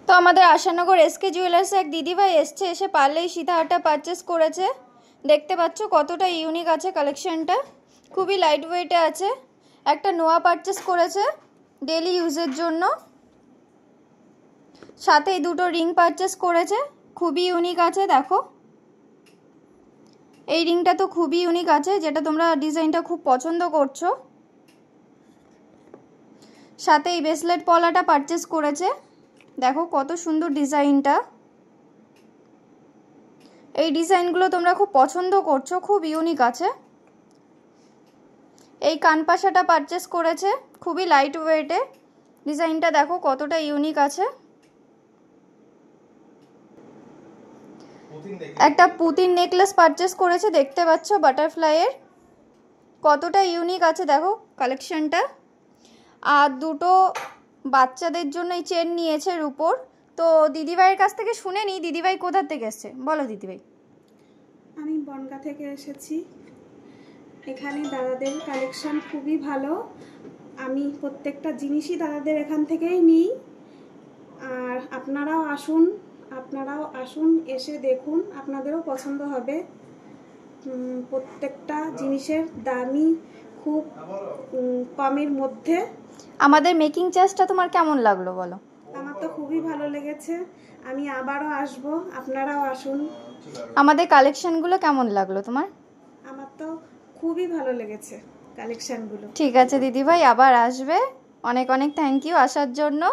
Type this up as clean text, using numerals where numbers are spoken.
তো আমাদের আশানগর এসকে জুয়েলার্সে এক দিদিভাই এসছে, এসে পারলেই সীতাহারটা পারচেস করেছে। দেখতে পাচ্ছ কতটা ইউনিক আছে কালেকশনটা, খুবই লাইট ওয়েটে আছে। একটা নোয়া পারচেস করেছে ডেলি ইউজের জন্য, সাথেই দুটো রিং পারচেস করেছে, খুবই ইউনিক আছে। দেখো এই রিংটা তো খুবই ইউনিক আছে, যেটা তোমরা ডিজাইনটা খুব পছন্দ করছো। সাথে এই ব্রেসলেট পলাটা পারচেস করেছে, দেখো কত সুন্দর ডিজাইনটা। এই ডিজাইনগুলো তোমরা খুব পছন্দ করছো, খুব ইউনিক আছে। এই কানপাশাটা পারচেস করেছে, খুবই লাইট ওয়েটে, ডিজাইনটা দেখো কতটা ইউনিক আছে। একটা পুতির নেকলেস পারচেস করেছে, দেখতে পাচ্ছ বাটারফ্লাইয়ের, কতটা ইউনিক আছে দেখো কালেকশনটা। আর দুটো বাচ্চাদের জন্য এই চেন নিয়েছে রূপোর। তো দিদিভাইয়ের কাছ থেকে শুনে নিই, দিদিভাই কোথা থেকে এসছে বলো দিদিভাই। আমি বনগা থেকে এসেছি। এখানে দাদাদের কালেকশন খুবই ভালো, আমি প্রত্যেকটা জিনিসই দাদাদের এখান থেকেই নিই। আর আপনারাও আসুন, এসে দেখুন, আপনাদেরও পছন্দ হবে। প্রত্যেকটা জিনিসের দামই খুব কমের মধ্যে। আমাদের মেকিং চার্জটা তোমার কেমন লাগলো বলো। আমার তো খুবই ভালো লেগেছে, আমি আবারও আসবো, আপনারাও আসুন। আমাদের কালেকশনগুলো কেমন লাগলো তোমার? আমার তো খুবই ভালো লেগেছে কালেকশনগুলো। ঠিক আছে দিদিভাই, আবার আসবে। অনেক অনেক থ্যাংক ইউ আসার জন্য।